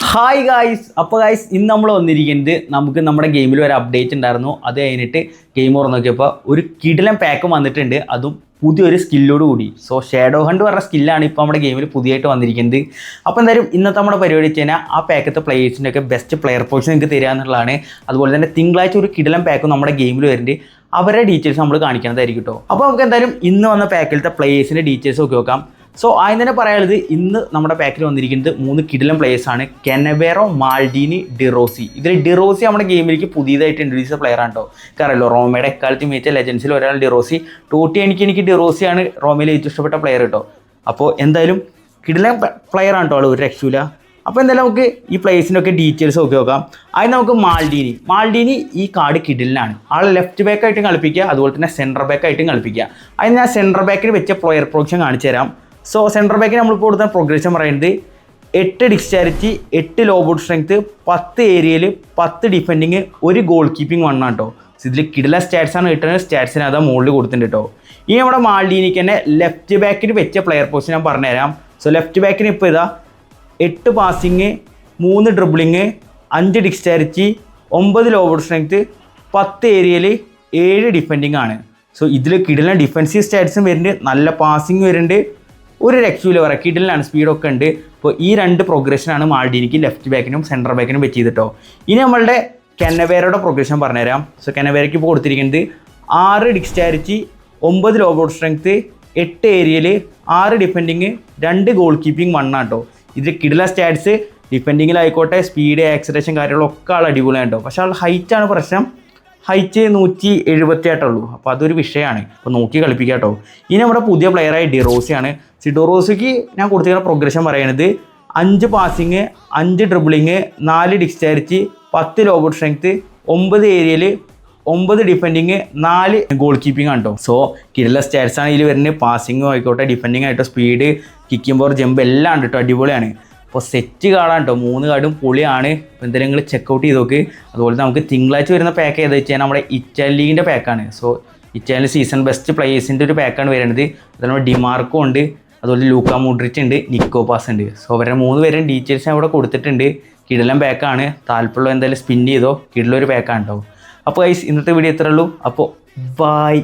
Hi guys. അപ്പോൾ guys ഇന്ന് നമ്മൾ വന്നിരിക്കുന്നത് നമുക്ക് നമ്മുടെ ഗെയിമിൽ ഒരു അപ്ഡേറ്റ് ഉണ്ടായിരുന്നു. അത് കഴിഞ്ഞിട്ട് ഗെയിം ഓർ നോക്കിയപ്പോൾ ഒരു കിടിലൻ പാക്ക് വന്നിട്ടുണ്ട്, അതും പുതിയൊരു സ്കില്ലോട് കൂടി. സോ ഷാഡോ ഹണ്ട് പറഞ്ഞ സ്കില്ലാണ് ഇപ്പോൾ നമ്മുടെ ഗെയിമിൽ പുതിയതായിട്ട് വന്നിരിക്കുന്നത്. അപ്പോൾ എന്തായാലും ഇന്നത്തെ നമ്മുടെ പരിപാടി വെച്ച് കഴിഞ്ഞാൽ ആ പാക്കത്തെ പ്ലേയേഴ്സിൻ്റെയൊക്കെ ബെസ്റ്റ് പ്ലെയർ പൊസിഷൻ നിങ്ങൾക്ക് തരിക എന്നുള്ളതാണ്. അതുപോലെ തന്നെ തിങ്കളാഴ്ച ഒരു കിടിലൻ പാക്കും നമ്മുടെ ഗെയിമിൽ വരുന്നുണ്ട്, അവരുടെ ഡീറ്റെയിൽസ് നമ്മൾ കാണിക്കുന്നതായിരിക്കും കേട്ടോ. അപ്പോൾ നമുക്ക് എന്തായാലും ഇന്ന് വന്ന പാക്കിലത്തെ പ്ലേയേഴ്സിൻ്റെ ഡീറ്റെയിൽസ് ഒക്കെ നോക്കാം. സോ ആദ്യം തന്നെ പറയാനുള്ളത്, ഇന്ന് നമ്മുടെ പാക്കിൽ വന്നിരിക്കുന്നത് 3 കിടിലൻ പ്ലേയേഴ്സാണ്. കെനവേറോ, മാൾഡീനി, ഡിറോസി. ഇതിൽ ഡിറോസി നമ്മുടെ ഗെയിമിലേക്ക് പുതിയതായിട്ട് ഇൻട്രൊഡ്യൂസ് ചെയ്ത പ്ലെയർ ആണ് കേട്ടോ. അറിയാലോ, റോമയുടെ എക്കാലത്ത് മികച്ച ലെജൻസിൽ ഒരാൾ ഡിറോസി. ടോട്ടി എനിക്ക് ഡിറോസിയാണ് റോമയിൽ ഏറ്റവും ഇഷ്ടപ്പെട്ട പ്ലെയർ കേട്ടോ. അപ്പോൾ എന്തായാലും കിടിലൻ പ്ലെയർ ആണ് കേട്ടോ, ഒരു രക്ഷയില്ല. അപ്പോൾ എന്തായാലും നമുക്ക് ഈ പ്ലേയേഴ്സിൻ്റെ ഡീറ്റെയിൽസ് നോക്കാം. ആദ്യം നമുക്ക് മാൾഡീനി ഈ കാർഡ് കിടിലാണ്. ആൾ ലെഫ്റ്റ് ബാക്ക് ആയിട്ടും കളിപ്പിക്കുക, അതുപോലെ തന്നെ സെൻറ്റർ ബാക്ക് ആയിട്ടും കളിപ്പിക്കുക. അതിന് ഞാൻ സെൻറ്റർ ബാക്കിൽ വെച്ച പ്ലെയർ പ്രൊജക്ഷൻ കാണിച്ചു തരാം. സോ സെൻറ്റർ ബാക്കിന് നമ്മളിപ്പോൾ കൊടുക്കുന്ന പ്രോഗ്രഷൻ പറയുന്നത് 8 ഡിസ്ചാരിറ്റി, 8 ലോ ബോട്ട് സ്ട്രെങ്ത്, 10 ഏരിയയിൽ, 10 ഡിഫെൻഡിങ്, 1 ഗോൾ കീപ്പിംഗ് 1 ആണ് കേട്ടോ. സോ ഇതിൽ കിടില സ്റ്റാറ്റ്സാണ് കിട്ടുന്നത്. സ്റ്റാറ്റ്സിന് അതാ മുകളിൽ കൊടുത്തിട്ടുണ്ട് കേട്ടോ. ഇനി നമ്മുടെ മാൾഡീനിക്ക് തന്നെ ലെഫ്റ്റ് ബാക്കിൽ വെച്ച പ്ലെയർ പൊസിഷൻ ഞാൻ പറഞ്ഞുതരാം. സോ ലെഫ്റ്റ് ബാക്കിന് ഇപ്പോൾ ഇതാ 8 പാസിങ്, 3 ഡ്രിബിളിങ്, 5 ഡിസ്ചാരിറ്റി, 9 ലോ ബോട്ട് സ്ട്രെങ്ത്, 10 ഏരിയയിൽ, 7 ഡിഫെൻഡിങ് ആണ്. സോ ഇതിൽ കിടില ഡിഫെൻസീവ് സ്റ്റാറ്റ്സും വരുന്നുണ്ട്, നല്ല പാസിങ് വരുന്നുണ്ട്, ഒരു രക്ഷയില്ല പറയാം. കിടിലാണ്, സ്പീഡൊക്കെ ഉണ്ട്. ഇപ്പോൾ ഈ 2 പ്രോഗ്രഷനാണ് മാൾഡീനിക്ക് ലെഫ്റ്റ് ബാക്കിനും സെൻറ്റർ ബാക്കിനും വെച്ച് ചെയ്തിട്ടോ. ഇനി നമ്മളുടെ കെനവേറയുടെ പ്രോഗ്രഷൻ പറഞ്ഞുതരാം. സോ കെനവേരയ്ക്ക് ഇപ്പോൾ കൊടുത്തിരിക്കുന്നത് 6 ഡിസ്ചാരിറ്റി, 9 ലോ ബോട്ട് സ്ട്രെങ്ത്, 8 ഏരിയയിൽ, 6 ഡിഫെൻഡിങ്, 2 ഗോൾ കീപ്പിംഗ് 1 ആണ് കേട്ടോ. ഇതിൽ കിടില സ്റ്റാറ്റ്സ് ഡിഫെൻഡിങ്ങിലായിക്കോട്ടെ, സ്പീഡ്, ആക്സിലറേഷൻ കാര്യങ്ങളൊക്കെ ആൾ അടിപൊളിയാണ് കേട്ടോ. പക്ഷേ ആൾ ഹൈറ്റാണ് പ്രശ്നം. ഹൈറ്റ് 178 ഉള്ളൂ. അപ്പോൾ അതൊരു വിഷയമാണ്. അപ്പോൾ നോക്കി കളിപ്പിക്കുക കേട്ടോ. ഇനി നമ്മുടെ പുതിയ പ്ലെയറായ ഡിറോസിയാണ്. ഡിറോസിക്ക് ഞാൻ കൊടുത്തിരിക്കുന്ന പ്രോഗ്രഷൻ പറയുന്നത് 5 പാസിങ്, 5 ഡ്രിബിളിങ്, 4 ഡിസ്ചാരിറ്റി, 10 ലോ ബോട്ട് സ്ട്രെങ്ത്, 9 ഏരിയയിൽ, 9 ഡിഫെൻഡിങ്, 4 ഗോൾ കീപ്പിംഗ് ആണ് കേട്ടോ. സോ കിടില സ്റ്റാറ്റ്സാണ് ഇതിൽ വരുന്നത്. പാസിങ്ങും ആയിക്കോട്ടെ, ഡിഫെൻഡിങ് ആയിട്ടോ, സ്പീഡ്, കിക്കിംഗ് പവർ, ജമ്പ് എല്ലാം ഉണ്ട് കേട്ടോ. അടിപൊളിയാണ്. അപ്പോൾ സെറ്റ് കാർഡാണ് കേട്ടോ. 3 കാർഡും പൊളിയാണ്. അപ്പോൾ എന്തായാലും നിങ്ങൾ ചെക്കൗട്ട് ചെയ്ത് നോക്ക്. അതുപോലെ നമുക്ക് തിങ്കളാഴ്ച വരുന്ന പാക്ക് ഏതാ വെച്ചാൽ നമ്മുടെ ഇറ്റാലിയുടെ പാക്കാണ്. സോ ഇറ്റാലി സീസൺ ബെസ്റ്റ് പ്ലേയേഴ്സിൻ്റെ ഒരു പാക്കാണ് വരുന്നത്. അതിൽ ഡിമാർക്കോ ഉണ്ട്, അതുപോലെ ലൂക്ക മോഡ്രിച്ച് ഉണ്ട്, നിക്കോ പാസ് ഉണ്ട്. സോ അവരുടെ 3 പേരും ഡീറ്റെയിൽസ് ഞാൻ ഇവിടെ കൊടുത്തിട്ടുണ്ട്. കിടിലൻ പാക്കാണ്. താല്പര്യമുള്ള എന്തായാലും സ്പിൻ ചെയ്തോ. കിടിലൊരു പാക്കാണ് കേട്ടോ. അപ്പോൾ ഗൈസ് ഇന്നത്തെ വീഡിയോ ഇത്രേ ഉള്ളൂ. അപ്പോൾ ബൈ.